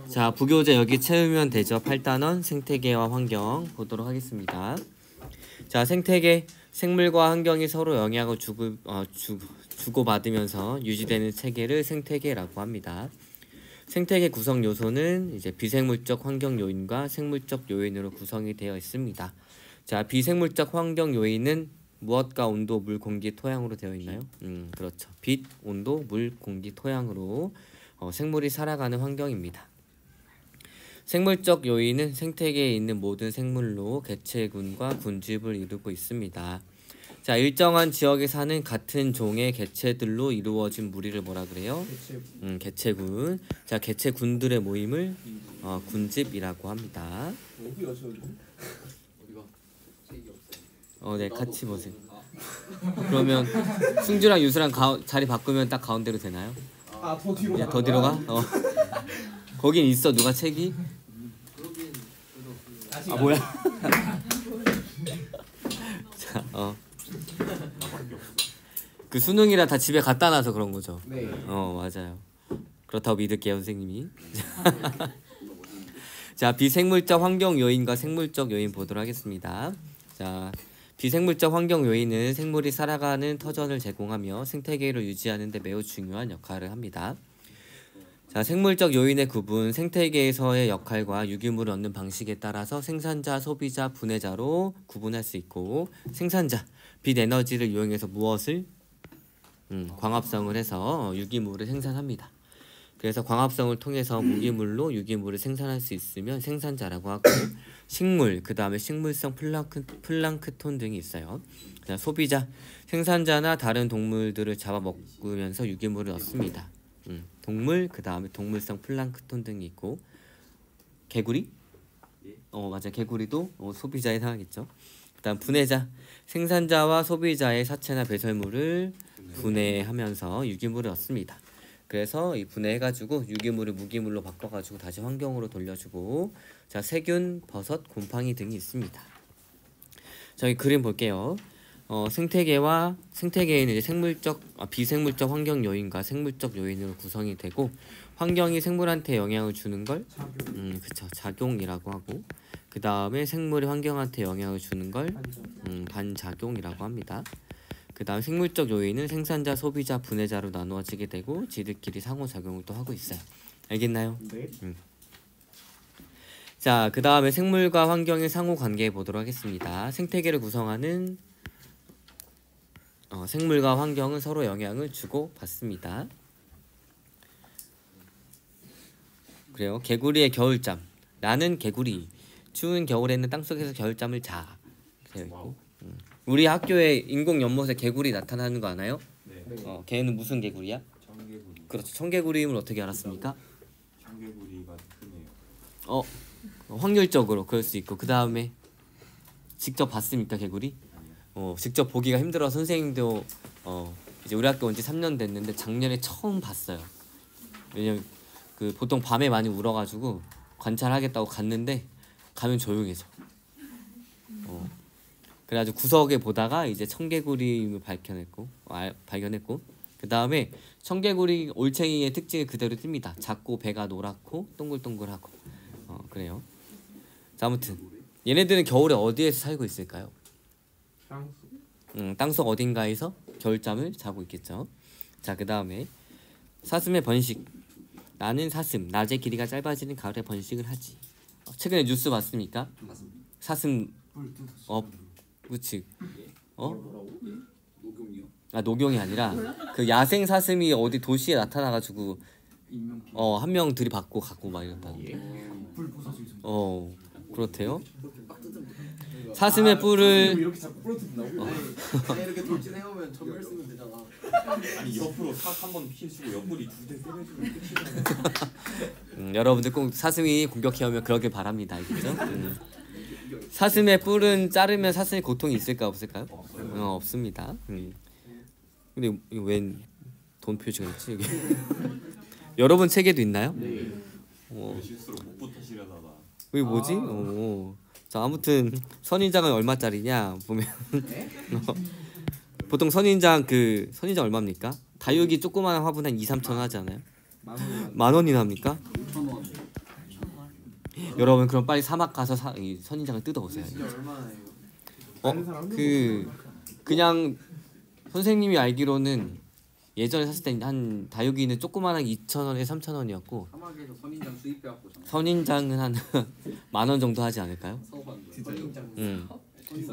자, 부교재 여기 채우면 되죠. 8단원 생태계와 환경 보도록 하겠습니다. 자, 생태계, 생물과 환경이 서로 영향을 주고받으면서 유지되는 체계를 생태계라고 합니다. 생태계 구성 요소는 이제 비생물적 환경 요인과 생물적 요인으로 구성이 되어 있습니다. 자, 비생물적 환경 요인은 무엇과 온도, 물, 공기, 토양으로 되어 있나요? 그렇죠. 빛, 온도, 물, 공기, 토양으로 생물이 살아가는 환경입니다. 생물적 요인은 생태계에 있는 모든 생물로 개체군과 군집을 이루고 있습니다. 자, 일정한 지역에 사는 같은 종의 개체들로 이루어진 무리를 뭐라 그래요? 개체군. 자, 개체군들의 모임을 군집이라고 합니다. 네, 같이 보세요. 그러면 승주랑 유수랑 자리 바꾸면 딱 가운데로 되나요? 더 뒤로 가. 더 뒤로 가? 거긴 있어. 누가 책이? 뭐야? 자, 그 수능이라 다 집에 갖다 놔서 그런 거죠. 네. 맞아요. 그렇다고 믿을게요, 선생님이. 자, 비생물적 환경 요인과 생물적 요인 보도록 하겠습니다. 자, 비생물적 환경 요인은 생물이 살아가는 터전을 제공하며 생태계를 유지하는 데 매우 중요한 역할을 합니다. 자, 생물적 요인의 구분, 생태계에서의 역할과 유기물을 얻는 방식에 따라서 생산자, 소비자, 분해자로 구분할 수 있고, 생산자, 빛 에너지를 이용해서 무엇을? 광합성을 해서 유기물을 생산합니다. 그래서 광합성을 통해서 무기물로 유기물을 생산할 수 있으면 생산자라고 하고, 식물, 그 다음에 식물성 플랑크톤 등이 있어요. 자, 소비자, 생산자나 다른 동물들을 잡아먹으면서 유기물을 얻습니다. 동물, 그 다음에 동물성 플랑크톤 등이 있고, 개구리? 맞아, 개구리도 소비자에 해당하겠죠. 그 다음 분해자, 생산자와 소비자의 사체나 배설물을 분해하면서 유기물을 얻습니다. 그래서 이 분해해가지고 유기물을 무기물로 바꿔가지고 다시 환경으로 돌려주고, 자, 세균, 버섯, 곰팡이 등이 있습니다. 저희 그림 볼게요. 생태계에는 이제 비생물적 환경 요인과 생물적 요인으로 구성이 되고, 환경이 생물한테 영향을 주는 걸 작용이라고 하고, 그 다음에 생물이 환경한테 영향을 주는 걸 반작용이라고 합니다. 그 다음 생물적 요인은 생산자, 소비자, 분해자로 나누어지게 되고 지들끼리 상호작용을 또 하고 있어요. 알겠나요? 네. 자, 그 다음에 생물과 환경의 상호관계 보도록 하겠습니다. 생태계를 구성하는 생물과 환경은 서로 영향을 주고 받습니다. 그래요. 개구리의 겨울잠. 나는 개구리. 추운 겨울에는 땅속에서 겨울잠을 자. 되어 있고. 우리 학교에 인공 연못에 개구리 나타나는 거 아나요? 네. 걔는 무슨 개구리야? 청개구리. 그렇죠. 청개구리임을 어떻게 알았습니까? 청개구리가 크네요. 확률적으로 그럴 수 있고, 그 다음에 직접 봤습니까, 개구리? 직접 보기가 힘들어. 선생님도 이제 우리 학교 온 지 3년 됐는데 작년에 처음 봤어요. 왜냐면 그 보통 밤에 많이 울어가지고 관찰하겠다고 갔는데 가면 조용해져. 그래가지고 구석에 보다가 이제 청개구리를 발견했고, 그 다음에 청개구리 올챙이의 특징이 그대로 띱니다. 작고 배가 노랗고 동글동글하고. 그래요. 자, 아무튼 얘네들은 겨울에 어디에서 살고 있을까요? 땅속 어딘가에서 겨울잠을 자고 있겠죠. 자, 그 다음에 사슴의 번식. 나는 사슴. 낮의 길이가 짧아지는 가을에 번식을 하지. 최근에 뉴스 봤습니까? 사슴. 그치. 녹용이요? 녹용이 아니라 그 야생 사슴이 어디 도시에 나타나가지고 한 명 들이받고 가고 막 이랬다는데. 그렇대요. 사슴의 뿔을 이렇게 자꾸 부러뜨린다고? 이렇게 돌진해오면 전멸 쓰면 되잖아. 아니 옆으로 탁 한번 피해주고 옆구리 두대 때려주면 끝이잖아요. 여러분들 꼭 사슴이 공격해오면 그러길 바랍니다. 알겠죠? 사슴의 뿔은 자르면 사슴의 고통이 있을까 없을까요? 없습니다. 근데 이거 웬 돈 표시가 있지 여기? 여러분 책에도 있나요? 네. 실수로 목부 타시려다가. 이게 뭐지? 자, 아무튼 선인장은 얼마짜리냐 보면 보통 선인장 얼마입니까? 다육이 조그마한 화분 한 2, 3천 원 하지 않아요? 만 원이나 합니까? 5,000원. 여러분 그럼 빨리 사막 가서 이 선인장을 뜯어오세요. 진짜 얼마나요? 그냥 선생님이 알기로는 예전에 샀을 때 한 다육이는 조그마한 2,000원에 3,000원이었고 사막에서 선인장 수입해갖고 선인장은 한 만 원 정도 하지 않을까요? 사업한 선인장.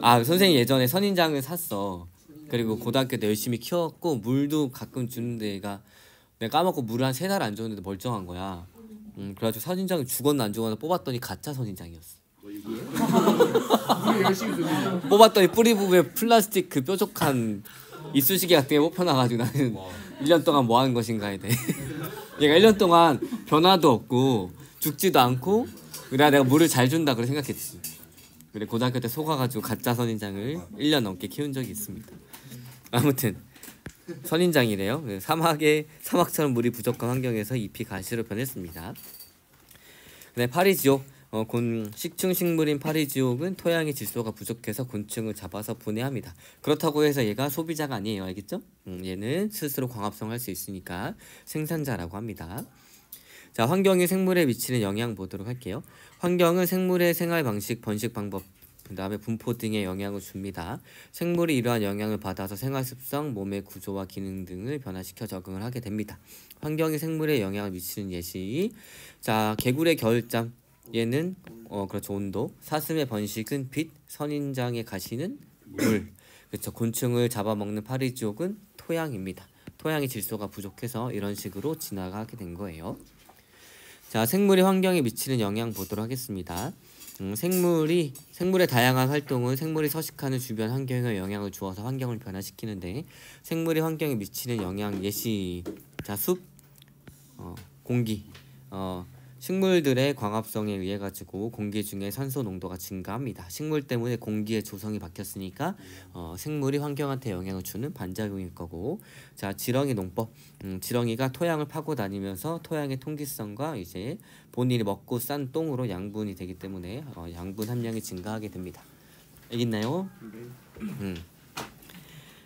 아 선생님 예전에 선인장을 샀어. 그리고 고등학교 때 열심히 키웠고 물도 가끔 주는데 내가 까먹고 물을 한 3달 안 줬는데 멀쩡한 거야. 그래가지고 선인장을 주거나 안 주거나 뽑았더니 가짜 선인장이었어. 열심히 줬는데. 뽑았더니 뿌리 부분에 플라스틱 그 뾰족한 이쑤시개 같은 게 뽑혀나가지고 나는 1년 동안 뭐 하는 것인가에 대해 얘가 1년 동안 변화도 없고 죽지도 않고 그래 내가 물을 잘 준다 그렇게 생각했지. 그래 고등학교 때 속아가지고 가짜 선인장을 1년 넘게 키운 적이 있습니다. 아무튼 선인장이래요. 사막처럼 물이 부족한 환경에서 잎이 가시로 변했습니다. 네, 파리지옥. 식충식물인 파리지옥은 토양의 질소가 부족해서 곤충을 잡아서 분해합니다. 그렇다고 해서 얘가 소비자가 아니에요. 알겠죠? 얘는 스스로 광합성을 할 수 있으니까 생산자라고 합니다. 자, 환경이 생물에 미치는 영향 보도록 할게요. 환경은 생물의 생활 방식, 번식 방법, 그 다음에 분포 등에 영향을 줍니다. 생물이 이러한 영향을 받아서 생활 습성, 몸의 구조와 기능 등을 변화시켜 적응을 하게 됩니다. 환경이 생물에 영향을 미치는 예시. 자, 개구리의 겨울잠. 얘는 그렇죠. 온도. 사슴의 번식은 빛, 선인장의 가시는 물. 그렇죠. 곤충을 잡아먹는 파리지옥은 토양입니다. 토양의 질소가 부족해서 이런 식으로 진화하게 된 거예요. 자, 생물이 환경에 미치는 영향 보도록 하겠습니다. 생물의 다양한 활동은 생물이 서식하는 주변 환경에 영향을 주어서 환경을 변화시키는데 생물이 환경에 미치는 영향 예시. 자, 숲, 공기. 식물들의 광합성에 의해 가지고 공기 중에 산소 농도가 증가합니다. 식물 때문에 공기의 조성이 바뀌었으니까 생물이 환경한테 영향을 주는 반작용일 거고. 자, 지렁이 농법. 지렁이가 토양을 파고 다니면서 토양의 통기성과 이제 본인이 먹고 싼 똥으로 양분이 되기 때문에 양분 함량이 증가하게 됩니다. 알겠나요?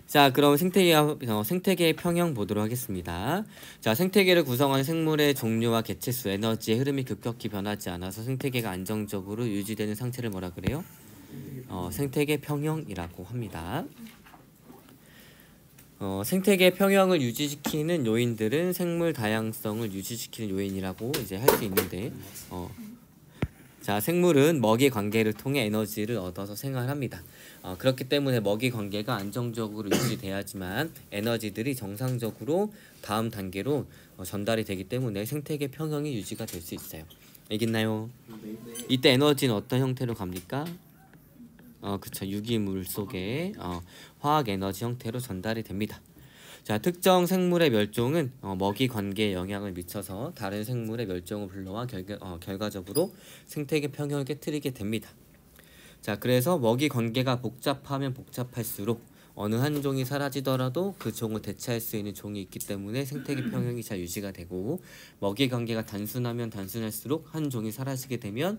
자, 그럼 생태계의 평형 보도록 하겠습니다. 자, 생태계를 구성하는 생물의 종류와 개체수, 에너지의 흐름이 급격히 변하지 않아서 생태계가 안정적으로 유지되는 상태를 뭐라 그래요? 생태계 평형이라고 합니다. 생태계 평형을 유지시키는 요인들은 생물 다양성을 유지시키는 요인이라고 이제 할 수 있는데, 자, 생물은 먹이 관계를 통해 에너지를 얻어서 생활합니다. 그렇기 때문에 먹이 관계가 안정적으로 유지돼야지만 에너지들이 정상적으로 다음 단계로 전달이 되기 때문에 생태계 평형이 유지가 될 수 있어요. 알겠나요? 이때 에너지는 어떤 형태로 갑니까? 그쵸. 유기물 속에 화학 에너지 형태로 전달이 됩니다. 자, 특정 생물의 멸종은 먹이 관계에 영향을 미쳐서 다른 생물의 멸종을 불러와 결과적으로 생태계 평형을 깨트리게 됩니다. 자, 그래서 먹이 관계가 복잡하면 복잡할수록 어느 한 종이 사라지더라도 그 종을 대체할 수 있는 종이 있기 때문에 생태계 평형이 잘 유지가 되고, 먹이 관계가 단순하면 단순할수록 한 종이 사라지게 되면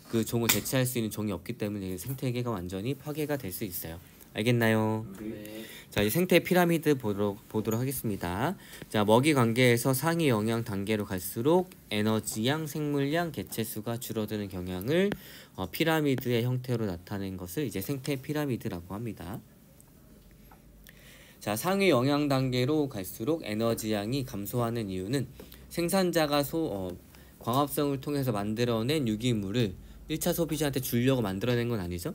그 종을 대체할 수 있는 종이 없기 때문에 생태계가 완전히 파괴가 될 수 있어요. 알겠나요? 네. 자, 이 생태 피라미드 보도록 하겠습니다. 자, 먹이 관계에서 상위 영양 단계로 갈수록 에너지양, 생물량, 개체수가 줄어드는 경향을 피라미드의 형태로 나타낸 것을 이제 생태 피라미드라고 합니다. 자, 상위 영양 단계로 갈수록 에너지양이 감소하는 이유는 생산자가 광합성을 통해서 만들어낸 유기물을 1차 소비자한테 주려고 만들어낸 건 아니죠.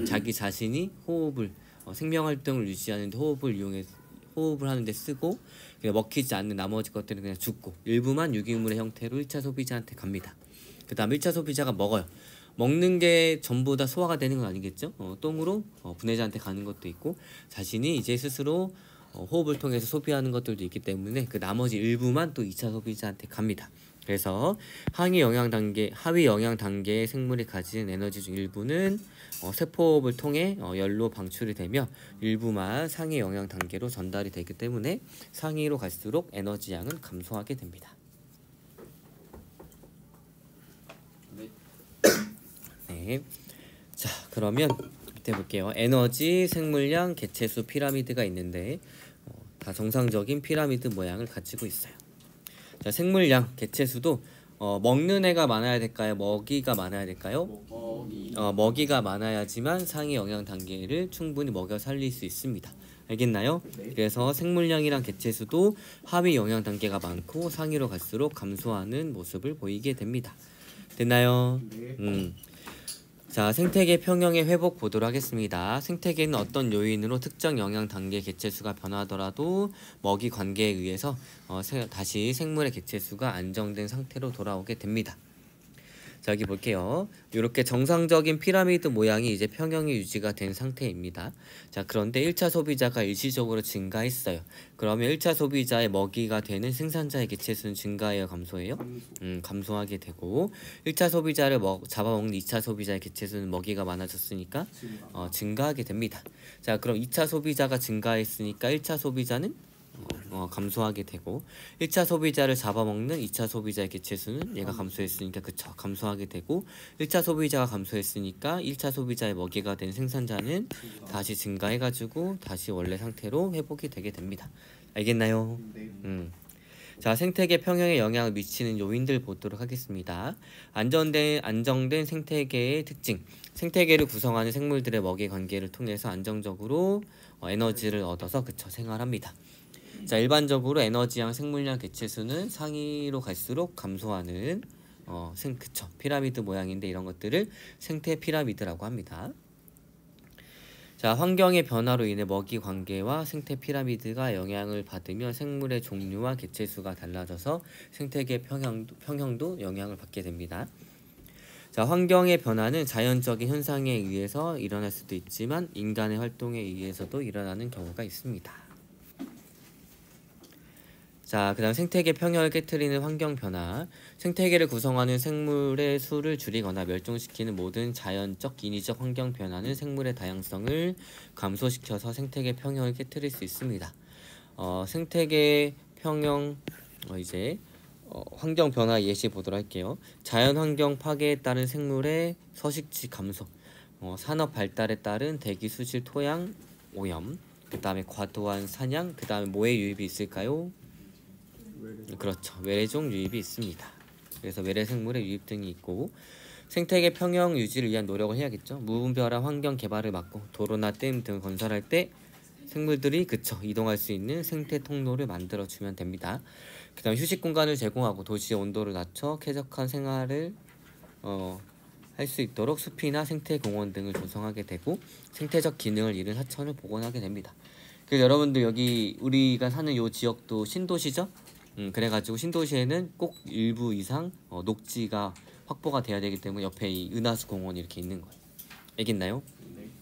자기 자신이 호흡을 생명활동을 유지하는데 호흡을 하는데 쓰고, 그냥 먹히지 않는 나머지 것들은 그냥 죽고 일부만 유기물의 형태로 1차 소비자한테 갑니다. 그 다음 1차 소비자가 먹어요. 먹는 게 전부 다 소화가 되는 건 아니겠죠. 똥으로 분해자한테 가는 것도 있고, 자신이 이제 스스로 호흡을 통해서 소비하는 것들도 있기 때문에 그 나머지 일부만 또 2차 소비자한테 갑니다. 그래서 하위 영양 단계의 생물이 가진 에너지 중 일부는 세포호흡을 통해 열로 방출이 되며 일부만 상위 영양 단계로 전달이 되기 때문에 상위로 갈수록 에너지 양은 감소하게 됩니다. 네. 자, 그러면 밑에 볼게요. 에너지, 생물량, 개체수 피라미드가 있는데 다 정상적인 피라미드 모양을 가지고 있어요. 자, 생물량, 개체수도 먹는 애가 많아야 될까요? 먹이가 많아야 될까요? 먹이가 많아야지만 상위 영양 단계를 충분히 먹여 살릴 수 있습니다. 알겠나요? 그래서 생물량이랑 개체수도 하위 영양 단계가 많고 상위로 갈수록 감소하는 모습을 보이게 됩니다. 됐나요? 자, 생태계 평형의 회복 보도록 하겠습니다. 생태계는 어떤 요인으로 특정 영양 단계 개체수가 변하더라도 먹이 관계에 의해서 다시 생물의 개체수가 안정된 상태로 돌아오게 됩니다. 자, 여기 볼게요. 이렇게 정상적인 피라미드 모양이 이제 평형이 유지가 된 상태입니다. 자, 그런데 1차 소비자가 일시적으로 증가했어요. 그러면 1차 소비자의 먹이가 되는 생산자의 개체수는 증가해요, 감소해요? 감소하게 되고 1차 소비자를 잡아먹는 2차 소비자의 개체수는 먹이가 많아졌으니까 증가하게 됩니다. 자, 그럼 2차 소비자가 증가했으니까 1차 소비자는 감소하게 되고 1차 소비자를 잡아먹는 2차 소비자의 개체수는 얘가 감소했으니까 그쵸 감소하게 되고 1차 소비자가 감소했으니까 1차 소비자의 먹이가 된 생산자는 다시 증가해가지고 다시 원래 상태로 회복이 되게 됩니다. 알겠나요? 자, 생태계 평형에 영향을 미치는 요인들 보도록 하겠습니다. 안정된 생태계의 특징. 생태계를 구성하는 생물들의 먹이 관계를 통해서 안정적으로 에너지를 얻어서 생활합니다. 자, 일반적으로 에너지량, 생물량, 개체수는 상위로 갈수록 감소하는 피라미드 모양인데 이런 것들을 생태 피라미드라고 합니다. 자, 환경의 변화로 인해 먹이 관계와 생태 피라미드가 영향을 받으며 생물의 종류와 개체수가 달라져서 생태계 평형도 영향을 받게 됩니다. 자, 환경의 변화는 자연적인 현상에 의해서 일어날 수도 있지만 인간의 활동에 의해서도 일어나는 경우가 있습니다. 자, 그 다음 생태계 평형을 깨트리는 환경 변화. 생태계를 구성하는 생물의 수를 줄이거나 멸종시키는 모든 자연적, 인위적 환경 변화는 생물의 다양성을 감소시켜서 생태계 평형을 깨트릴 수 있습니다. 생태계 평형 환경 변화 예시 보도록 할게요. 자연환경 파괴에 따른 생물의 서식지 감소, 산업 발달에 따른 대기 수질 토양 오염, 그 다음에 과도한 사냥, 그 다음에 뭐의 유입이 있을까요? 그렇죠. 외래종 유입이 있습니다. 그래서 외래 생물의 유입 등이 있고 생태계 평형 유지를 위한 노력을 해야겠죠. 무분별한 환경 개발을 막고 도로나 댐 등을 건설할 때 생물들이 이동할 수 있는 생태 통로를 만들어주면 됩니다. 그 다음 휴식 공간을 제공하고 도시의 온도를 낮춰 쾌적한 생활을 할 수 있도록 숲이나 생태공원 등을 조성하게 되고 생태적 기능을 잃은 하천을 복원하게 됩니다. 그래서 여러분들 여기 우리가 사는 요 지역도 신도시죠? 그래가지고 신도시에는 꼭 일부 이상 녹지가 확보가 돼야 되기 때문에 옆에 이 은하수 공원이 이렇게 있는 거예요. 알겠나요?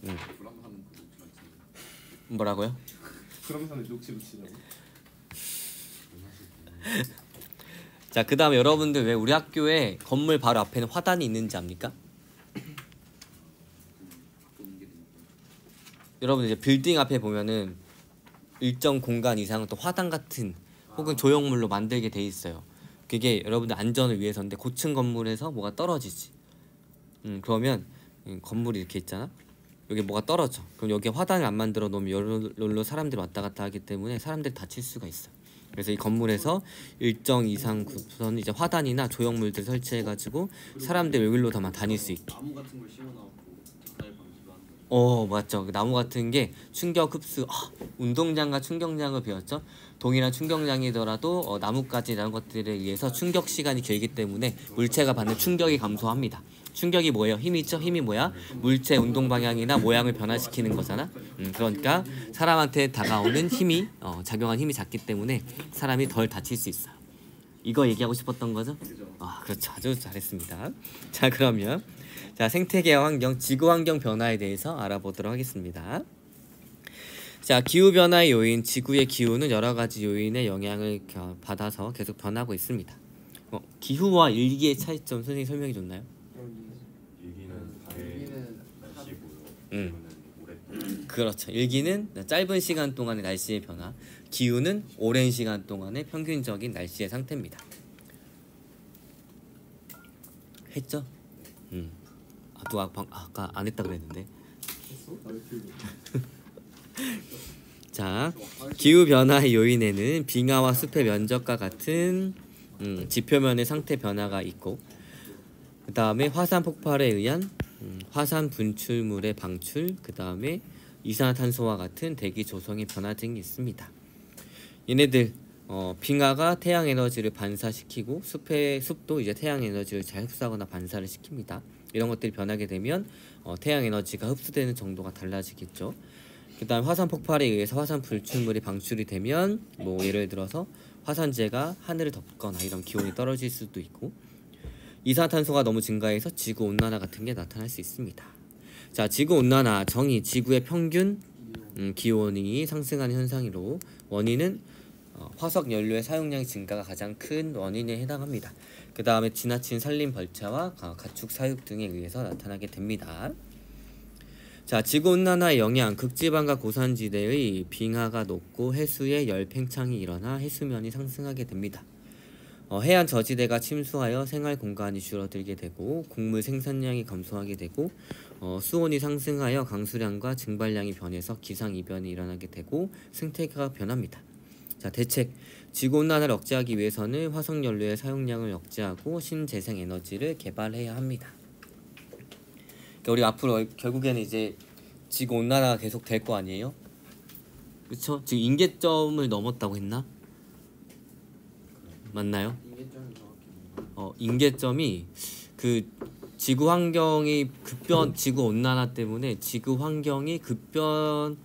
네. 뭐라고요? 그러면서는 녹지 붙이냐고. 자, 그 다음에 여러분들 왜 우리 학교에 건물 바로 앞에는 화단이 있는지 압니까? 여러분 이제 빌딩 앞에 보면은 일정 공간 이상은 또 화단 같은 혹은 조형물로 만들게 돼 있어요. 그게 여러분들 안전을 위해서인데 고층 건물에서 뭐가 떨어지지. 그러면 건물이 이렇게 있잖아. 여기 뭐가 떨어져. 그럼 여기에 화단을 안 만들어 놓으면 여기로 사람들이 왔다 갔다 하기 때문에 사람들이 다칠 수가 있어. 그래서 이 건물에서 일정 이상 구선 이제 화단이나 조형물들 설치해가지고 사람들이 여기로 다닐 수 있게. 나무 같은 걸 심어놔갖고 자살 방지도 한다. 맞죠. 그 나무 같은 게 충격 흡수. 운동장과 충격장을 배웠죠. 동일한 충격량이더라도 나뭇가지 이런 것들에 의해서 충격 시간이 길기 때문에 물체가 받는 충격이 감소합니다. 충격이 뭐예요? 힘이죠? 힘이 뭐야? 물체 운동 방향이나 모양을 변화시키는 거잖아. 그러니까 사람한테 다가오는 힘이 작용한 힘이 작기 때문에 사람이 덜 다칠 수 있어요. 이거 얘기하고 싶었던 거죠? 그렇죠. 아주 잘했습니다. 자, 그러면 생태계와 환경, 지구 환경 변화에 대해서 알아보도록 하겠습니다. 자, 기후변화의 요인, 지구의 기후는 여러가지 요인의 영향을 받아서 계속 변하고 있습니다. 기후와 일기의 차이점 선생님 설명해 줬나요? 일기는 날씨고요. 기후는 그렇죠. 일기는 짧은 시간 동안의 날씨의 변화, 기후는 오랜 시간 동안의 평균적인 날씨의 상태입니다. 했죠? 또 아까 안 했다 그랬는데. 자, 기후변화의 요인에는 빙하와 숲의 면적과 같은 지표면의 상태 변화가 있고, 그 다음에 화산 폭발에 의한 화산 분출물의 방출, 그 다음에 이산화탄소와 같은 대기 조성의 변화 등이 있습니다. 얘네들 빙하가 태양 에너지를 반사시키고 숲도 이제 태양 에너지를 잘 흡수하거나 반사를 시킵니다. 이런 것들이 변하게 되면 태양 에너지가 흡수되는 정도가 달라지겠죠. 그 다음 화산 폭발에 의해서 화산 분출물이 방출이 되면 뭐 예를 들어서 화산재가 하늘을 덮거나 이런 기온이 떨어질 수도 있고, 이산화탄소가 너무 증가해서 지구온난화 같은 게 나타날 수 있습니다. 자, 지구온난화 정의, 지구의 평균 기온이 상승하는 현상으로 원인은 화석 연료의 사용량 증가가 가장 큰 원인에 해당합니다. 그 다음에 지나친 산림 벌채와 가축 사육 등에 의해서 나타나게 됩니다. 자, 지구온난화의 영향, 극지방과 고산지대의 빙하가 녹고 해수에 열 팽창이 일어나 해수면이 상승하게 됩니다. 해안 저지대가 침수하여 생활 공간이 줄어들게 되고 곡물 생산량이 감소하게 되고 수온이 상승하여 강수량과 증발량이 변해서 기상이변이 일어나게 되고 생태계가 변합니다. 자, 대책, 지구온난화를 억제하기 위해서는 화석연료의 사용량을 억제하고 신재생 에너지를 개발해야 합니다. 그러니까 우리 앞으로 결국에는 이제 지구온난화가 계속 될 거 아니에요? 그쵸? 지금 임계점을 넘었다고 했나? 맞나요? 인계점이 정확히 임계점이 그 지구 환경이 지구 온난화 때문에 지구 환경이 급변하기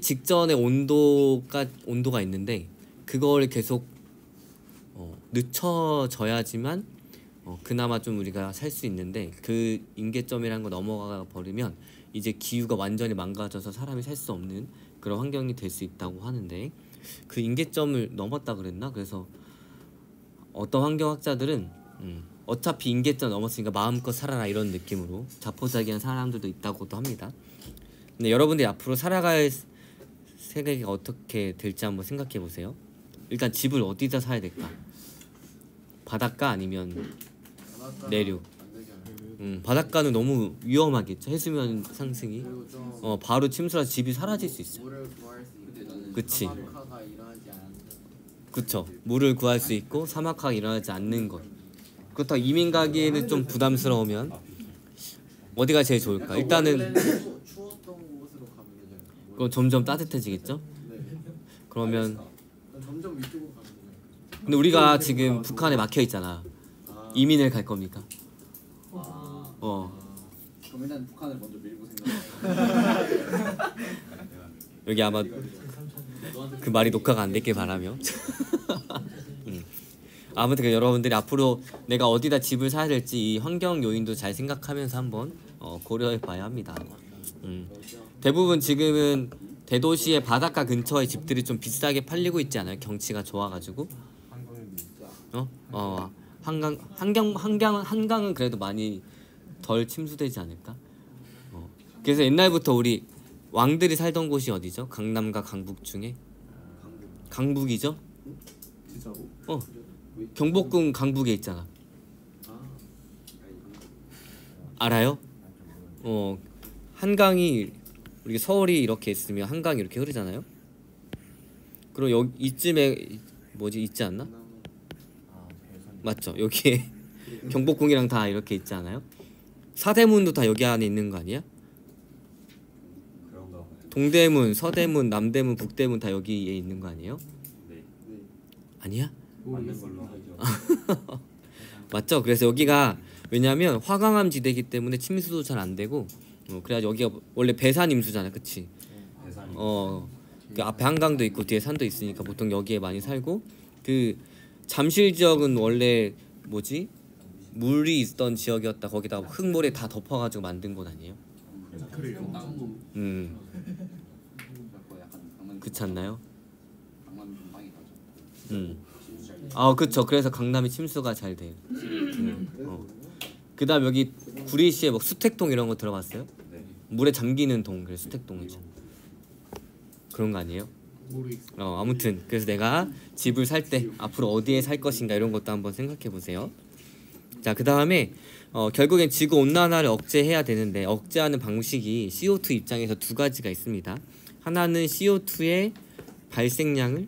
직전의 온도가 있는데 그걸 계속 늦춰져야지만 그나마 좀 우리가 살 수 있는데, 그 임계점이라는 거 넘어가 버리면 이제 기후가 완전히 망가져서 사람이 살 수 없는 그런 환경이 될 수 있다고 하는데, 그 임계점을 넘었다 그랬나? 그래서 어떤 환경학자들은 어차피 임계점 넘었으니까 마음껏 살아라 이런 느낌으로 자포자기한 사람들도 있다고도 합니다. 근데 여러분들이 앞으로 살아갈 세계가 어떻게 될지 한번 생각해 보세요. 일단 집을 어디다 사야 될까? 바닷가 아니면 내륙? 바닷가는 너무 위험하겠죠. 해수면 상승이 그리고 좀 바로 침수라서 집이 사라질 수 있어요. 물을 구할 수 있는 그치. 사막화가 일어나지 않는 그쵸. 물을 구할 수 있고 사막화가 일어나지 않는 것. 그렇다고 이민 가기에는 좀 부담스러우면 어디가 제일 좋을까? 일단은 추웠던 곳으로 가면 되잖아요. 그럼 점점 따뜻해지겠죠? 네. 그러면 점점 위쪽으로 가면 되잖아요. 근데 우리가 지금 북한에 막혀 있잖아. 이민을 갈 겁니까? 그럼 일단 북한을 먼저 밀고 생각해요. 여기 아마 그 말이 녹화가 안 됐길 바라며. 아무튼 여러분들이 앞으로 내가 어디다 집을 사야 될지 이 환경 요인도 잘 생각하면서 한번 고려해 봐야 합니다. 대부분 지금은 대도시의 바닷가 근처의 집들이 좀 비싸게 팔리고 있지 않아요? 경치가 좋아가지고. 한강은 그래도 많이 덜 침수되지 않을까? 그래서 옛날부터 우리 왕들이 살던 곳이 어디죠? 강남과 강북 중에 강북이죠? 진짜로? 경복궁 강북에 있잖아. 알아요? 한강이 우리 서울이 이렇게 있으면 한강이 이렇게 흐르잖아요. 그럼 여기 이쯤에 뭐지 있지 않나? 맞죠? 여기에 경복궁이랑 다 이렇게 있지 않아요? 사대문도 다 여기 안에 있는 거 아니야? 그런가 봐요. 동대문, 서대문, 남대문, 북대문 다 여기에 있는 거 아니에요? 네. 아니야? 맞는 걸로 하죠. 맞죠? 그래서 여기가 왜냐면 화강암 지대이기 때문에 침수도 잘 안 되고 그래야 여기가 원래 배산 임수잖아, 그치? 대산이. 그 앞에 한강도 있고 뒤에 산도 있으니까 보통 여기에 많이 살고, 그 잠실 지역은 원래 뭐지? 물이 있던 지역이었다. 거기다 흙모래 다 덮어가지고 만든 곳 아니에요? 그래요. 그렇지 않나요? 강남 좀 많이 가죠. 그쵸. 그래서 강남이 침수가 잘 돼요. 그다음 여기 구리시에 뭐 수택동 이런 거 들어봤어요? 네. 물에 잠기는 동, 그래서 수택동이죠. 그런 거 아니에요? 모르겠어. 아무튼 그래서 내가 집을 살 때 앞으로 어디에 살 것인가 이런 것도 한번 생각해 보세요. 자, 그 다음에 결국엔 지구 온난화를 억제해야 되는데 억제하는 방식이 CO2 입장에서 두 가지가 있습니다. 하나는 CO2의 발생량을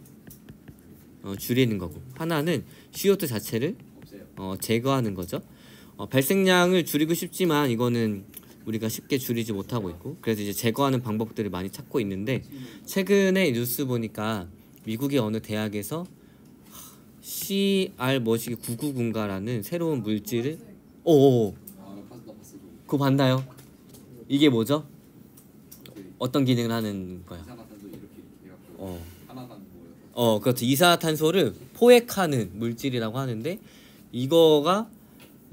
줄이는 거고, 하나는 CO2 자체를 없어요. 제거하는 거죠. 발생량을 줄이고 싶지만 이거는 우리가 쉽게 줄이지 못하고 있고, 그래서 이제 제거하는 방법들을 많이 찾고 있는데, 최근에 뉴스 보니까 미국의 어느 대학에서 CR 뭐시기 999인가라는 새로운 물질을 오 나 봤어. 그거 봤나요? 이게 뭐죠? 어떤 기능을 하는 거야? 이산화탄소 이렇게 해갖고 하나가 뭐예요? 그렇죠. 이산화탄소를 포획하는 물질이라고 하는데, 이거가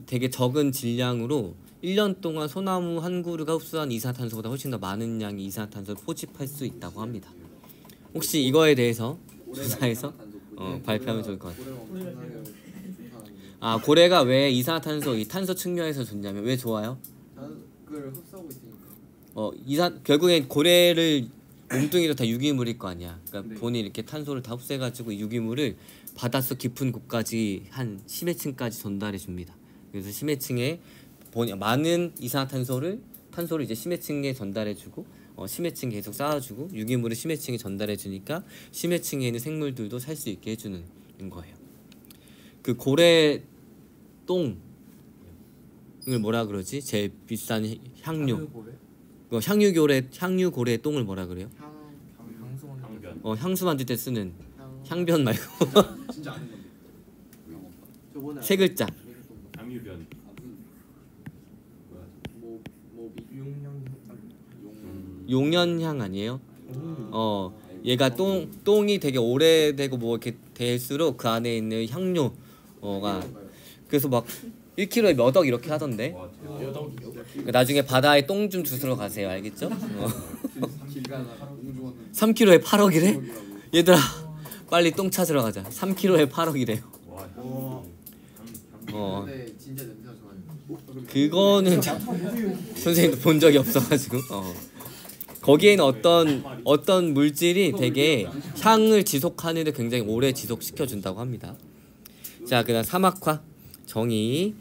되게 적은 질량으로 1년 동안 소나무 한 그루가 흡수한 이산화탄소보다 훨씬 더 많은 양의 이산화탄소를 포집할 수 있다고 합니다. 혹시 이거에 대해서 조사해서 발표하면 좋을 것 같아요. 고래가 왜 이산화탄소, 이 탄소 측면에서 좋냐면, 왜 좋아요? 그걸 흡수하고 있으니까. 결국엔 고래를 몸뚱이로 다 유기물일 거 아니야. 그러니까 네. 본인이 이렇게 탄소를 다 흡수해가지고 유기물을 바닷속 깊은 곳까지 한 심해층까지 전달해 줍니다. 그래서 심해층에 많은 이산화탄소를 이제 심해층에 전달해주고, 심해층 계속 쌓아주고, 유기물을 심해층에 전달해주니까 심해층에 있는 생물들도 살 수 있게 해주는 거예요. 그 고래 똥을 뭐라 그러지? 제일 비싼 향료. 향유고래 똥을 뭐라 그래요? 향수 만들 때 쓰는 향변 말고 진짜 아는 건데. 저번에 세 글자. 양유변. 용연향 아니에요? 얘가 똥이 되게 오래되고 뭐 이렇게 될수록 그 안에 있는 향료가 그래서 막 1kg에 몇 억 이렇게 하던데. 나중에 바다에 똥 좀 주스러 가세요. 알겠죠? 길 가다가 공주원은 3kg에 8억이래? 얘들아 빨리 똥 찾으러 가자. 3kg에 8억이래요. 근데 진짜 냄새가 좋아요. 그거는 선생님도 본 적이 없어가지고 거기에는 어떤 물질이 되게 향을 지속하는데 굉장히 오래 지속시켜 준다고 합니다. 자, 그다음 사막화 정의.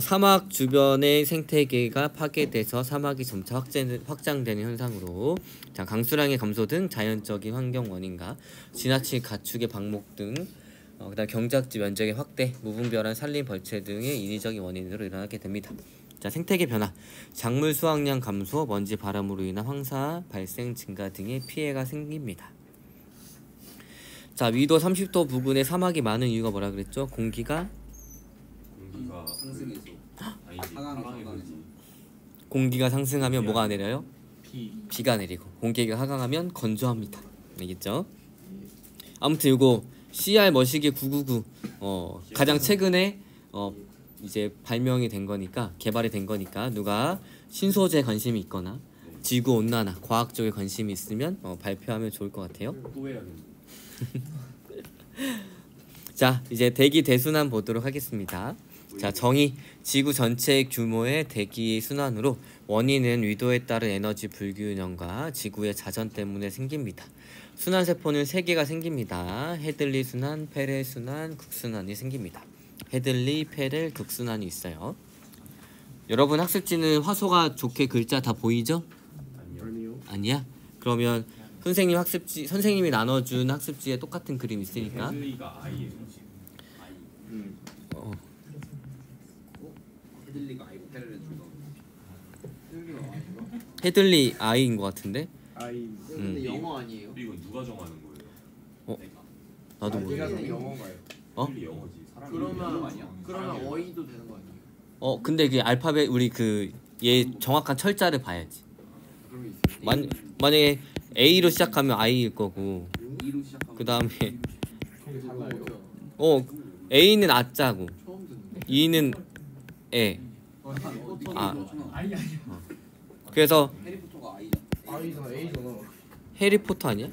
사막 주변의 생태계가 파괴돼서 사막이 점차 확장되는 현상으로, 자, 강수량의 감소 등 자연적인 환경 원인과 지나친 가축의 방목 등 그다음 경작지 면적의 확대, 무분별한 산림 벌채 등의 인위적인 원인으로 일어나게 됩니다. 자, 생태계 변화, 작물 수확량 감소, 먼지 바람으로 인한 황사 발생 증가 등의 피해가 생깁니다. 자, 위도 30도 부근에 사막이 많은 이유가 뭐라 그랬죠? 공기가 상승해서 공기가 상승하면 뭐가 내려요? 비가 내리고, 공기가 하강하면 건조합니다. 알겠죠? 아무튼 이거 CR 머시기 999 가장 최근에 이제 발명이 된 거니까, 개발이 된 거니까, 누가 신소재에 관심이 있거나 지구 온난화 과학 쪽에 관심이 있으면 발표하면 좋을 것 같아요. 또 해야겠네. 자, 이제 대기 대순환 보도록 하겠습니다. 자, 정의. 지구 전체 규모의 대기 순환으로 원인은 위도에 따른 에너지 불균형과 지구의 자전 때문에 생깁니다. 순환 세포는 3개가 생깁니다. 헤들리 순환, 페렐 순환, 극순환이 생깁니다. 헤들리, 페렐, 극순환이 있어요. 여러분 학습지는 화소가 좋게 글자 다 보이죠? 아니요. 아니야? 그러면 선생님이 나눠준 학습지에 똑같은 그림 있으니까 헤들리가 아이예요. 헤들리가 아니고 페레를 주고. 헤들리 아이인 것 같은데? 근데 영어 아니에요? 이건 누가 정하는 거예요? 나도 모르겠어. 헤들리는 영어가요. 헤들리 영어지. 사람이 그러면 어이도 되는 거 아니에요? 근데 그 알파벳 우리 얘 정확한 철자를 봐야지. 그런 게 있어요. 만약에 A로 시작하면 I일 거고, E로 시작하면 그 다음에 그게 달라요. A는 아자고 처음 듣는데. E는 에. 그래서 해리포터가 I잖아. A잖아, A잖아. 해리포터 아니야?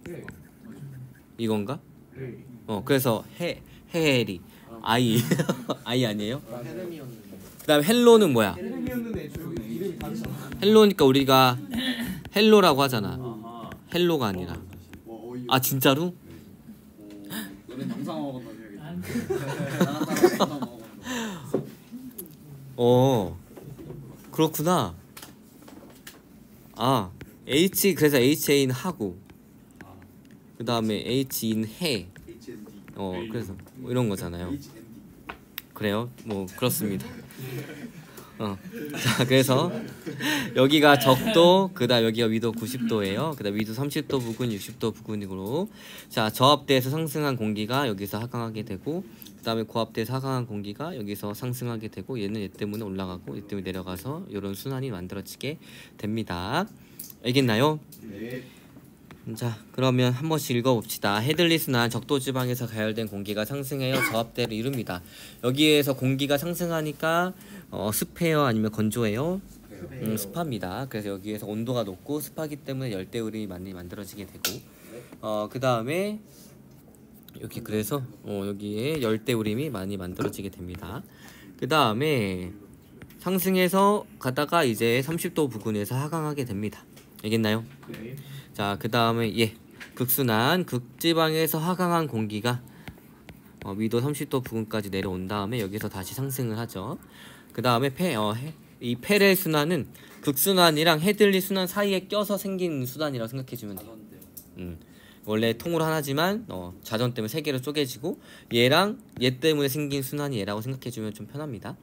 네. 이건가? 네. 그래서 해리 I I 아니에요? 헤르미였는데. 그다음 헬로는 뭐야? 헤르미였는데 저 이름이 다르잖아. 헬로니까 우리가 헬로라고 하잖아. 헬로가 아니라. 아, 진짜로? 너네 남상어 건너줘야겠다. 그렇구나. 그래서 HA는 하고 그 다음에 H in 해. HND. 그래서 뭐 이런 거잖아요. HND. 그래요? 뭐 그렇습니다. 자, 그래서 여기가 적도, 그다음 여기가 위도 90도예요. 그다음 위도 30도 부근, 60도 부근으로 자, 저압대에서 상승한 공기가 여기서 하강하게 되고, 그다음에 고압대에서 하강한 공기가 여기서 상승하게 되고, 얘는 얘 때문에 올라가고 얘 때문에 내려가서 이런 순환이 만들어지게 됩니다. 알겠나요? 네. 자, 그러면 한 번씩 읽어봅시다. 헤들리 순환, 적도 지방에서 가열된 공기가 상승하여 저압대를 이룹니다. 여기에서 공기가 상승하니까 습해요, 아니면 건조해요? 습합니다. 그래서 여기에서 온도가 높고 습하기 때문에 열대우림이 많이 만들어지게 되고, 그 다음에 여기 그래서 여기에 열대우림이 많이 만들어지게 됩니다. 그 다음에 상승해서 가다가 이제 30도 부근에서 하강하게 됩니다. 알겠나요? 네. 자, 그 다음에 극순환, 극지방에서 하강한 공기가 위도 30도 부근까지 내려온 다음에 여기서 다시 상승을 하죠. 그 다음에 이 페레 순환은 극순환이랑 헤들리 순환 사이에 껴서 생긴 순환이라고 생각해주면 돼요. 원래 통으로 하나지만 자전 때문에 세 개로 쪼개지고 얘랑 얘 때문에 생긴 순환이 얘라고 생각해주면 좀 편합니다.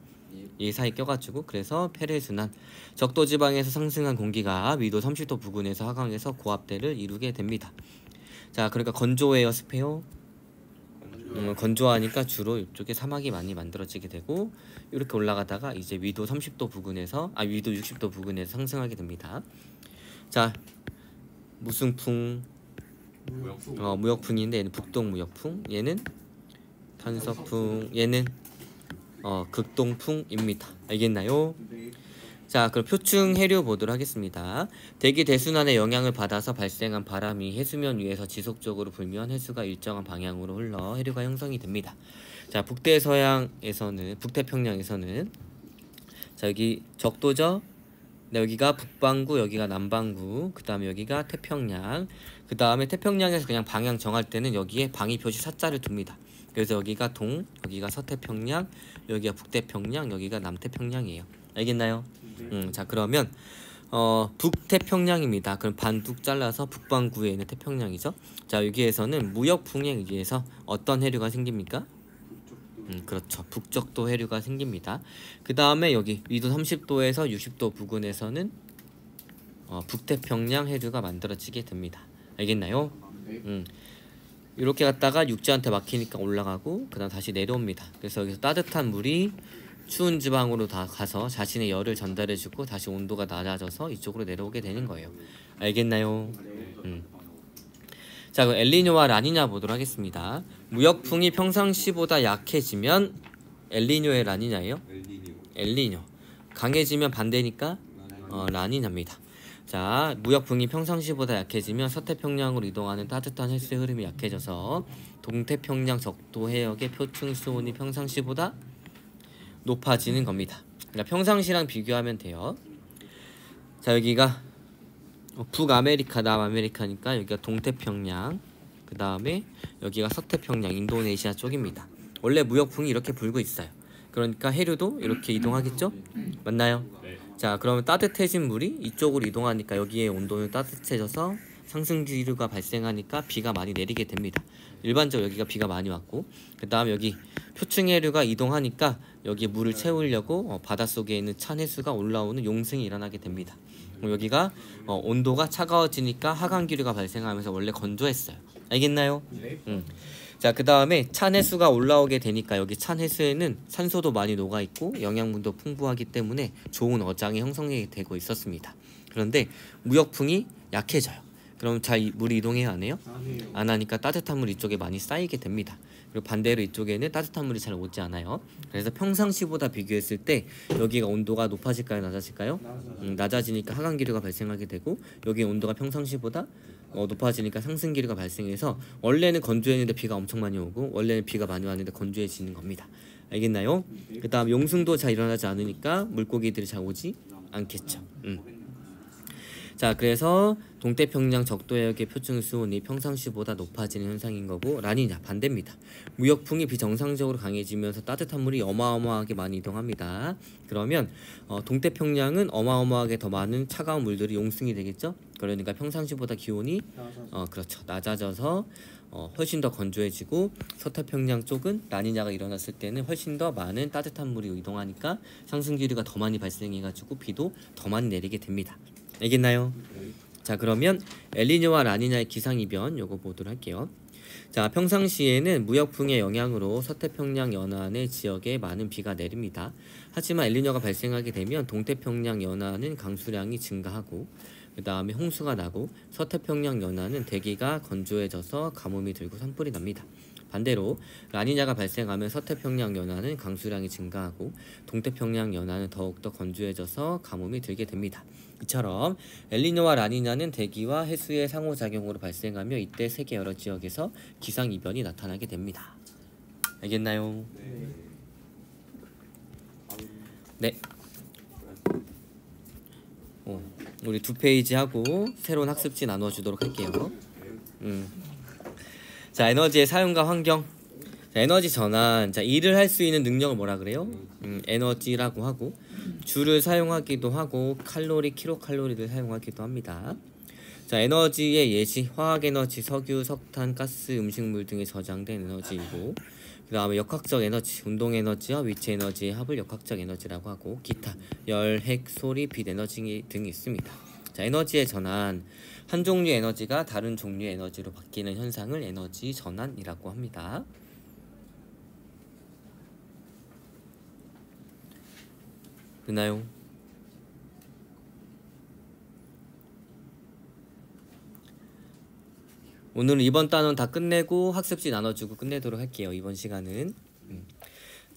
이 사이 껴가지고 그래서 페레 순환, 적도 지방에서 상승한 공기가 위도 30도 부근에서 하강해서 고압대를 이루게 됩니다. 자, 그러니까 건조해요, 습해요? 건조하니까 주로 이쪽에 사막이 많이 만들어지게 되고, 이렇게 올라가다가 이제 위도 30도 부근에서 위도 60도 부근에서 상승하게 됩니다. 자, 무승풍, 무역풍인데 얘는 북동 무역풍, 얘는 탄서풍, 얘는 극동풍입니다. 알겠나요? 자, 그럼 표층 해류 보도록 하겠습니다. 대기 대순환의 영향을 받아서 발생한 바람이 해수면 위에서 지속적으로 불면 해수가 일정한 방향으로 흘러 해류가 형성이 됩니다. 자, 북태평양에서는 자, 여기 적도죠. 여기가 북반구, 여기가 남반구, 그 다음에 여기가 태평양. 그 다음에 태평양에서 그냥 방향 정할 때는 여기에 방위 표시 사자를 둡니다. 그래서 여기가 여기가 서태평양, 여기가 북태평양, 여기가 남태평양이에요. 알겠나요? 자, 그러면 북태평양입니다. 그럼 반뚝 잘라서 북반구에 있는 태평양이죠. 자, 여기에서는 무역풍에 의해서 어떤 해류가 생깁니까? 그렇죠. 북적도 해류가 생깁니다. 그 다음에 여기 위도 30도에서 60도 부근에서는 북태평양 해류가 만들어지게 됩니다. 알겠나요? 이렇게 갔다가 육지한테 막히니까 올라가고 그 다음 다시 내려옵니다. 그래서 여기서 따뜻한 물이 추운 지방으로 다 가서 자신의 열을 전달해주고 다시 온도가 낮아져서 이쪽으로 내려오게 되는 거예요. 알겠나요? 자, 그럼 엘니뇨와 라니냐 보도록 하겠습니다. 무역풍이 평상시보다 약해지면 엘니뇨의 라니냐예요? 엘니뇨. 강해지면 반대니까 라니냐입니다. 자, 무역풍이 평상시보다 약해지면 서태평양으로 이동하는 따뜻한 해수의 흐름이 약해져서 동태평양 적도 해역의 표층 수온이 평상시보다 높아지는 겁니다. 그러니까 평상시랑 비교하면 돼요. 자, 여기가 북아메리카, 남아메리카니까 여기가 동태평양, 그 다음에 여기가 서태평양, 인도네시아 쪽입니다. 원래 무역풍이 이렇게 불고 있어요. 그러니까 해류도 이렇게 이동하겠죠? 맞나요? 네. 자, 그러면 따뜻해진 물이 이쪽으로 이동하니까 여기에 온도는 따뜻해져서 상승기류가 발생하니까 비가 많이 내리게 됩니다. 일반적으로 여기가 비가 많이 왔고, 그 다음 여기 표층 해류가 이동하니까 여기 물을 채우려고 바닷속에 있는 찬 해수가 올라오는 용승이 일어나게 됩니다. 여기가 온도가 차가워지니까 하강기류가 발생하면서 원래 건조했어요. 알겠나요? 네. 자, 그 다음에 찬 해수가 올라오게 되니까 여기 찬 해수에는 산소도 많이 녹아있고 영양분도 풍부하기 때문에 좋은 어장이 형성이 되고 있었습니다. 그런데 무역풍이 약해져요. 그럼 잘 물이 이동해야 안 해요? 안 하니까 따뜻한 물이 이쪽에 많이 쌓이게 됩니다. 그리고 반대로 이쪽에는 따뜻한 물이 잘 오지 않아요. 그래서 평상시보다 비교했을 때 여기가 온도가 높아질까요, 낮아질까요? 낮아지니까 하강기류가 발생하게 되고, 여기 온도가 평상시보다 높아지니까 상승기류가 발생해서 원래는 건조했는데 비가 엄청 많이 오고, 원래는 비가 많이 왔는데 건조해지는 겁니다. 알겠나요? 그 다음 용승도 잘 일어나지 않으니까 물고기들이 잘 오지 않겠죠. 자, 그래서 동태평양 적도해역의 표층 수온이 평상시보다 높아지는 현상인 거고, 라니냐 반대입니다. 무역풍이 비정상적으로 강해지면서 따뜻한 물이 어마어마하게 많이 이동합니다. 그러면 동태평양은 어마어마하게 더 많은 차가운 물들이 용승이 되겠죠. 그러니까 평상시보다 기온이 그렇죠, 낮아져서 훨씬 더 건조해지고, 서태평양 쪽은 라니냐가 일어났을 때는 훨씬 더 많은 따뜻한 물이 이동하니까 상승기류가 더 많이 발생해가지고 비도 더 많이 내리게 됩니다. 알겠나요? 자, 그러면 엘니뇨와 라니냐의 기상이변 요거 보도록 할게요. 자, 평상시에는 무역풍의 영향으로 서태평양 연안의 지역에 많은 비가 내립니다. 하지만 엘니뇨가 발생하게 되면 동태평양 연안은 강수량이 증가하고, 그 다음에 홍수가 나고, 서태평양 연안은 대기가 건조해져서 가뭄이 들고 산불이 납니다. 반대로 라니냐가 발생하면 서태평양 연안은 강수량이 증가하고, 동태평양 연안은 더욱더 건조해져서 가뭄이 들게 됩니다. 이처럼 엘니뇨와 라니냐는 대기와 해수의 상호작용으로 발생하며 이때 세계 여러 지역에서 기상이변이 나타나게 됩니다. 알겠나요? 네. 우리 2페이지 하고 새로운 학습지 나눠주도록 할게요. 자, 에너지의 사용과 환경. 자, 에너지 전환. 자, 일을 할 수 있는 능력을 뭐라 그래요? 에너지라고 하고, 줄을 사용하기도 하고, 칼로리, 킬로칼로리를 사용하기도 합니다. 자, 에너지의 예시, 화학에너지, 석유, 석탄, 가스, 음식물 등에 저장된 에너지이고, 그 다음에 역학적 에너지, 운동에너지와 위치에너지의 합을 역학적 에너지라고 하고, 기타, 열, 핵, 소리, 빛 에너지 등이 있습니다. 자, 에너지의 전환, 한 종류의 에너지가 다른 종류의 에너지로 바뀌는 현상을 에너지 전환이라고 합니다. 되나요? 오늘은 이번 단원 다 끝내고 학습지 나눠주고 끝내도록 할게요. 이번 시간은.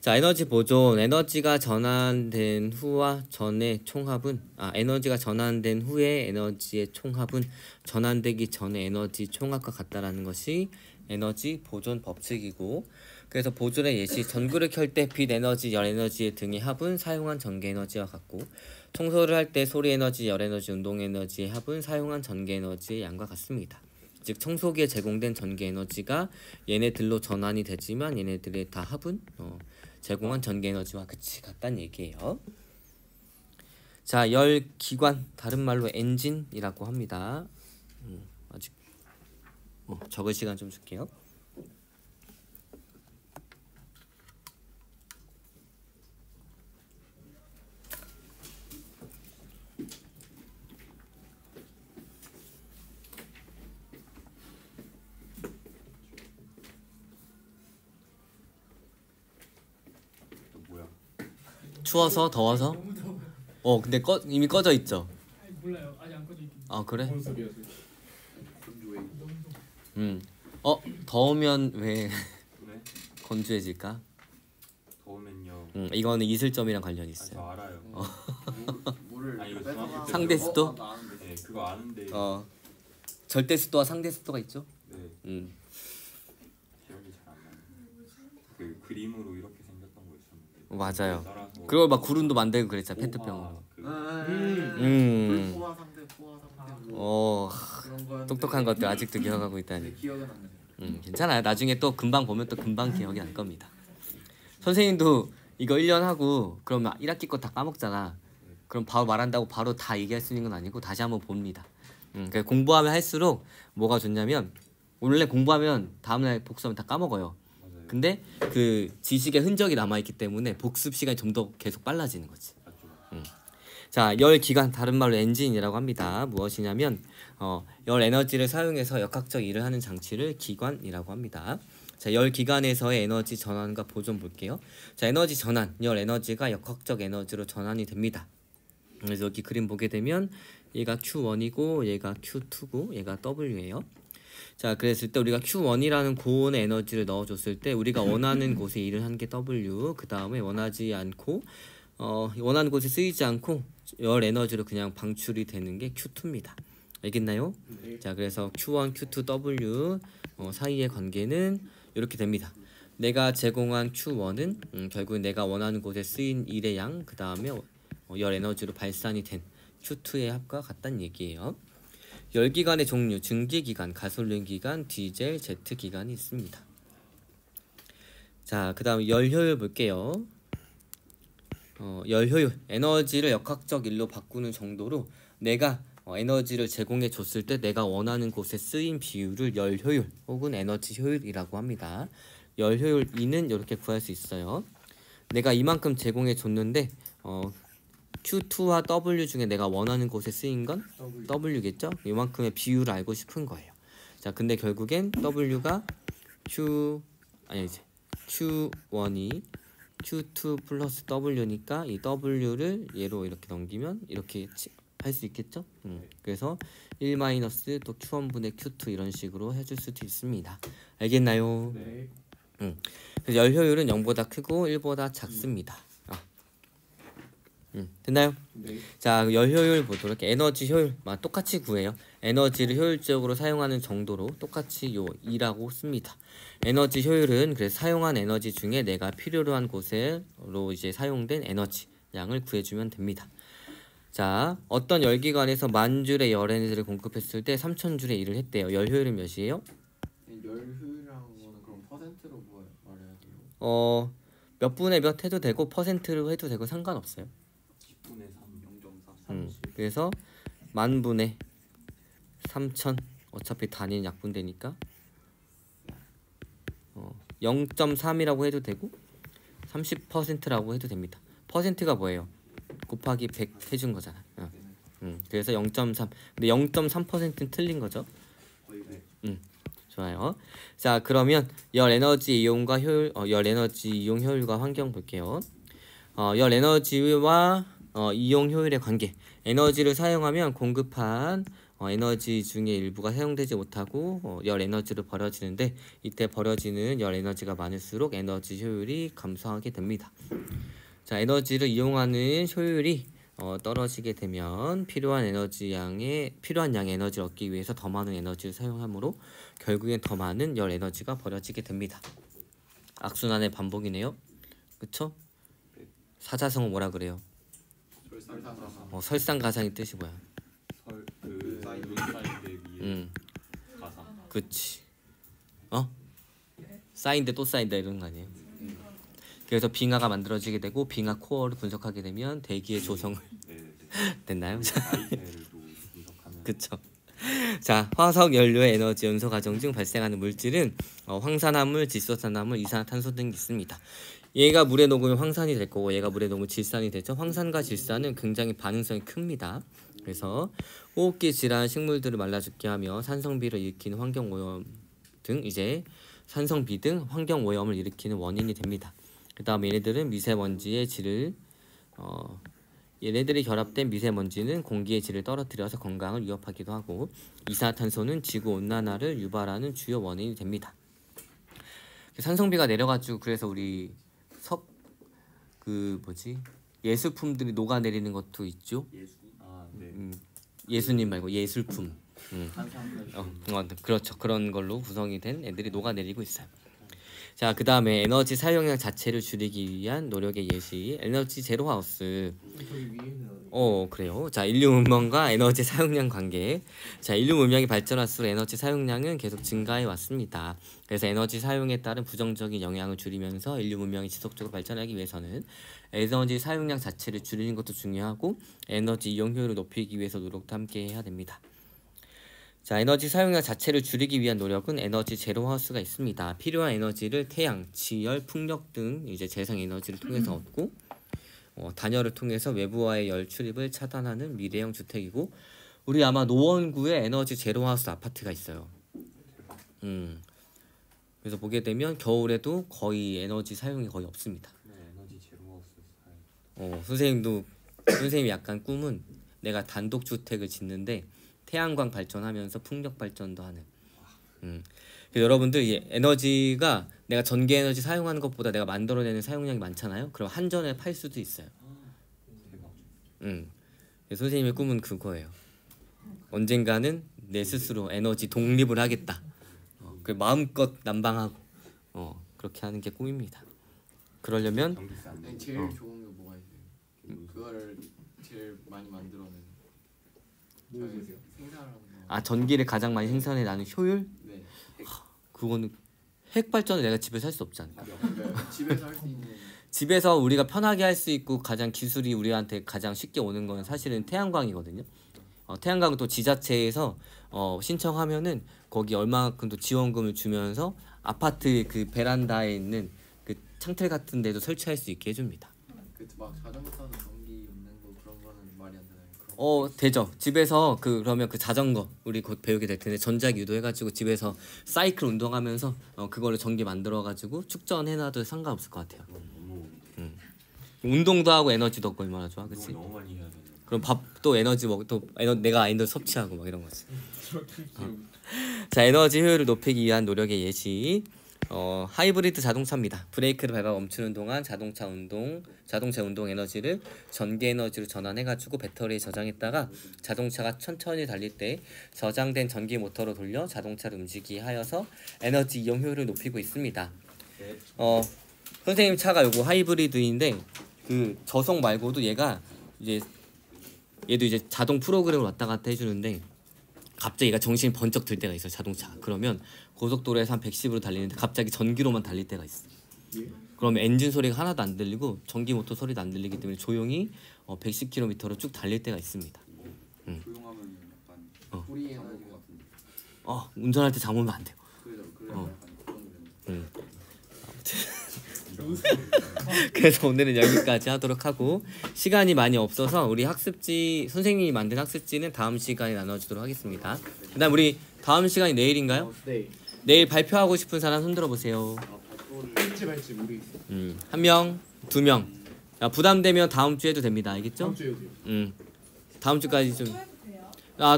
자, 에너지 보존. 에너지가 전환된 후와 전의 총합은 에너지가 전환된 후의 에너지의 총합은 전환되기 전의 에너지 총합과 같다라는 것이 에너지 보존 법칙이고, 그래서 보존의 예시, 전구를 켤 때 빛 에너지, 열 에너지 등의 합은 사용한 전기 에너지와 같고, 청소를 할 때 소리 에너지, 열 에너지, 운동 에너지의 합은 사용한 전기 에너지의 양과 같습니다. 즉 청소기에 제공된 전기 에너지가 얘네들로 전환이 되지만 얘네들의 다 합은 제공한 전기 에너지와 같다는 얘기예요. 자, 열 기관, 다른 말로 엔진이라고 합니다. 아직 적을 시간 좀 줄게요. 추워서 더워서? 근데 이미 꺼져 있죠. 아니, 몰라요. 아직 안 꺼져 있긴. 아, 그래? 뭔 소리야? 더우면 왜 네? 건조해질까? 더우면요. 이거는 이슬점이랑 관련이 저 있어요. 알아요. 물을 아니, 이거 뺏어가- 중학교 때 상대 습도? 나 아는데. 네, 그거 아는데. 절대 습도와 상대 습도가 있죠. 네, 음. 기억이 잘 안 나요. 그 그림으로 이렇게 생겼던 거 있었는데. 맞아요. 따라서 그걸 막 구름도 만들고 그랬잖아, 페트병으로. 포화 상태, 포화 상태. 그런 거 똑똑한 것들 아직도 기억하고 있다니. 기억은 안 나요. 괜찮아요. 나중에 또 금방 보면 또 금방 기억이 날 겁니다. 선생님도 이거 1년 하고 그러면 1학기 거 다 까먹잖아. 그럼 바로 말한다고 바로 다 얘기할 수 있는 건 아니고 다시 한번 봅니다. 그러니까 공부하면 할수록 뭐가 좋냐면, 원래 공부하면 다음날 복습하면 다 까먹어요. 맞아요. 근데 그 지식의 흔적이 남아있기 때문에 복습 시간이 좀 더 계속 빨라지는 거지. 맞죠. 자, 열 기관, 다른 말로 엔진이라고 합니다. 무엇이냐면 열 에너지를 사용해서 역학적 일을 하는 장치를 기관이라고 합니다. 자, 열 기관에서의 에너지 전환과 보존 볼게요. 자, 에너지 전환, 열 에너지가 역학적 에너지로 전환이 됩니다. 그래서 여기 그림 보게 되면 얘가 Q1이고 얘가 Q2고 얘가 W예요. 자, 그랬을 때 우리가 Q1이라는 고온의 에너지를 넣어줬을 때 우리가 원하는 곳에 일을 한 게 W, 그 다음에 원하지 않고 원하는 곳에 쓰이지 않고 열 에너지로 그냥 방출이 되는 게 Q2입니다. 알겠나요? 자, 그래서 Q1, Q2, W 사이의 관계는 이렇게 됩니다. 내가 제공한 Q1은 결국 내가 원하는 곳에 쓰인 일의 양, 그 다음에 열 에너지로 발산이 된 Q2의 합과 같다는 얘기예요. 열기관의 종류, 증기기관, 가솔린기관, 디젤, 제트기관이 있습니다. 자, 그 다음 열효율 볼게요. 열효율, 에너지를 역학적 일로 바꾸는 정도로 내가 에너지를 제공해 줬을 때 내가 원하는 곳에 쓰인 비율을 열효율 혹은 에너지 효율이라고 합니다. 열효율 2는 이렇게 구할 수 있어요. 내가 이만큼 제공해 줬는데 Q2와 W 중에 내가 원하는 곳에 쓰인 건 W겠죠? 이만큼의 비율을 알고 싶은 거예요. 자, 근데 결국엔 W가 Q1이 Q2 플러스 W니까 이 W를 얘로 이렇게 넘기면 이렇게 할 수 있겠죠? 그래서 1 마이너스 또 Q1분의 Q2 이런 식으로 해줄 수도 있습니다. 알겠나요? 네. 그래서 열 효율은 0보다 크고 1보다 작습니다. 됐나요? 네. 자, 열 효율 보도록 에너지 효율 똑같이 구해요. 에너지를 효율적으로 사용하는 정도로 똑같이 요 2라고 씁니다. 에너지 효율은 그래서 사용한 에너지 중에 내가 필요로 한 곳으로 이제 사용된 에너지 양을 구해주면 됩니다. 자, 어떤 열기관에서 10,000줄의 열 에너지를 공급했을 때 3,000줄의 일을 했대요. 열 효율은 몇이에요? 열효율이라는 거는 그럼 퍼센트로 말해야 돼요? 몇 분의 몇 해도 되고 퍼센트로 해도 되고 상관없어요. 10분의 3, 0.3. 그래서 10,000분의 3,000 어차피 단위는 약분되니까 0.3이라고 해도 되고 30%라고 해도 됩니다. 퍼센트가 뭐예요? 곱하기 100 해준 거잖아. 그래서 0.3. 근데 0.3%는 틀린 거죠. 거의 네. 좋아요. 자, 그러면 열 에너지 이용과 효율, 열 에너지 이용 효율과 환경 볼게요. 열 에너지와 이용 효율의 관계. 에너지를 사용하면 공급한 에너지 중에 일부가 사용되지 못하고 열 에너지로 버려지는데 이때 버려지는 열 에너지가 많을수록 에너지 효율이 감소하게 됩니다. 자, 에너지를 이용하는 효율이 떨어지게 되면 필요한 양의 에너지를 얻기 위해서 더 많은 에너지를 사용하므로 결국엔 더 많은 열 에너지가 버려지게 됩니다. 악순환의 반복이네요. 그쵸? 사자성어 뭐라 그래요? 설상가상의 뜻이 뭐야? 사인데 위에 가상. 그치. 쌓인데 또 쌓인다 이런 거 아니에요? 그래서 빙하가 만들어지게 되고 빙하 코어를 분석하게 되면 대기의 조성을 됐나요? 아이테를도 분석하면. 그쵸. 자, 화석 연료의 에너지 연소 과정 중 발생하는 물질은 황산화물, 질소산화물, 이산화탄소 등이 있습니다. 얘가 물에 녹으면 황산이 될 거고 얘가 물에 녹으면 질산이 되죠. 황산과 질산은 굉장히 반응성이 큽니다. 그래서 호흡기 질환 식물들을 말라 죽게 하며 산성비를 일으키는 환경 오염 등 이제 산성비 등 환경 오염을 일으키는 원인이 됩니다. 그 다음 얘네들은 미세먼지의 질을 얘네들이 결합된 미세먼지는 공기의 질을 떨어뜨려서 건강을 위협하기도 하고 이산화탄소는 지구 온난화를 유발하는 주요 원인이 됩니다. 산성비가 내려가지고 그래서 우리 예술품들이 녹아내리는 것도 있죠. 예수님 말고 예술품. 그렇죠. 그런 걸로 구성이 된 애들이 녹아내리고 있어요. 자, 그 다음에 에너지 사용량 자체를 줄이기 위한 노력의 예시 에너지 제로 하우스. 그래요. 자, 인류 문명과 에너지 사용량 관계. 자, 인류 문명이 발전할수록 에너지 사용량은 계속 증가해 왔습니다. 그래서 에너지 사용에 따른 부정적인 영향을 줄이면서 인류 문명이 지속적으로 발전하기 위해서는 에너지 사용량 자체를 줄이는 것도 중요하고 에너지 이용 효율을 높이기 위해서 노력도 함께 해야 됩니다. 자, 에너지 사용량 자체를 줄이기 위한 노력은 에너지 제로 하우스가 있습니다. 필요한 에너지를 태양, 지열, 풍력 등 이제 재생 에너지를 통해서 얻고 단열을 통해서 외부와의 열 출입을 차단하는 미래형 주택이고 우리 아마 노원구에 에너지 제로 하우스 아파트가 있어요. 그래서 보게 되면 겨울에도 거의 에너지 사용이 거의 없습니다. 에너지 제로 하우스 선생님이 약간 꿈은 내가 단독 주택을 짓는데 태양광 발전하면서 풍력 발전도 하는. 여러분들 이 에너지가 내가 전기 에너지 사용하는 것보다 내가 만들어내는 사용량이 많잖아요. 그럼 한전에 팔 수도 있어요. 선생님의 꿈은 그거예요. 언젠가는 내 스스로 에너지 독립을 하겠다. 그 마음껏 난방하고 그렇게 하는 게 꿈입니다. 그러려면 제일 좋은 게 뭐가 있어요? 그거를 제일 많이 만들어내는 뭐 보세요? 생산하는 거. 아 전기를 가장 많이 생산해 나는 효율? 네. 그거는 핵 발전을 내가 집에서 할 수 없지 않나? 집에서 할 수 있는. 집에서 우리가 편하게 할 수 있고 가장 기술이 우리한테 가장 쉽게 오는 건 사실은 태양광이거든요. 태양광은 또 지자체에서 신청하면은 거기 얼마만큼 또 지원금을 주면서 아파트 그 베란다에 있는 그 창틀 같은 데도 설치할 수 있게 해줍니다. 그막 자전거 타는 전기 없는 거 그런 거는 말이 안 되나요? 그런 되죠. 집에서 그러면 그 자전거 우리 곧 배우게 될 텐데 전자기 유도해가지고 집에서 사이클 운동하면서 그거를 전기 만들어가지고 축전해놔도 상관없을 것 같아요. 운동도 하고 에너지도 얻고 얼마나 좋아, 그렇지? 너무 많이 해야 되네. 그럼 밥도 에너지 내가 에너지 섭취하고 막 이런 거지. 자, 에너지 효율을 높이기 위한 노력의 예시. 하이브리드 자동차입니다. 브레이크를 밟아 멈추는 동안 자동차 운동 에너지를 전기 에너지로 전환해가지고 배터리에 저장했다가 자동차가 천천히 달릴 때 저장된 전기 모터로 돌려 자동차를 움직이게 하여서 에너지 이용 효율을 높이고 있습니다. 선생님 차가 요거 하이브리드인데 그 저속 말고도 얘도 이제 자동 프로그램을 왔다 갔다 해주는데 갑자기 얘가 정신이 번쩍 들 때가 있어요. 자동차. 그러면 고속도로에서 한 110으로 달리는데 갑자기 전기로만 달릴 때가 있어. 그러면 엔진 소리가 하나도 안 들리고 전기 모터 소리도 안 들리기 때문에 조용히 110km로 쭉 달릴 때가 있습니다. 조용하면 약간 뿌리 에너지 같은데. 운전할 때 잠오면 안 돼요. 그래서 약간 그런 그래서 오늘은 여기까지 하도록 하고 시간이 많이 없어서 우리 학습지 선생님이 만든 학습지는 다음 시간에 나눠주도록 하겠습니다. 그다음 우리 다음 시간이 내일인가요? 네. 내일 발표하고 싶은 사람 손 들어보세요. 할지 모르겠어요. 1명, 2명. 부담되면 다음 주에 해도 됩니다. 알겠죠? 다음 주에요. 다음 주까지 좀.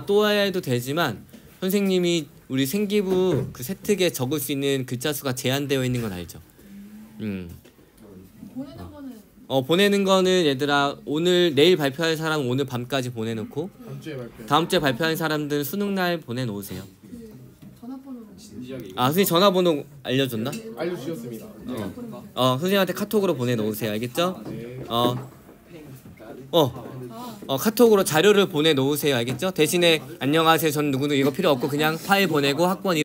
또 해도 되지만 선생님이 우리 생기부 그 세특에 적을 수 있는 글자 수가 제한되어 있는 건 알죠? 보내는 거는 보내는 거는 얘들아 내일 발표할 사람은 오늘 밤까지 보내놓고 다음 주에 발표할 사람들은 수능 날 보내놓으세요. 전화번호로 선생님 전화번호 알려줬나? 알려주셨습니다. 선생님한테 카톡으로 보내놓으세요. 알겠죠? 네. 카톡으로 자료를 보내놓으세요. 알겠죠? 대신에 안녕하세요. 저는 누구누구 이거 필요 없고 그냥 파일 보내고 학번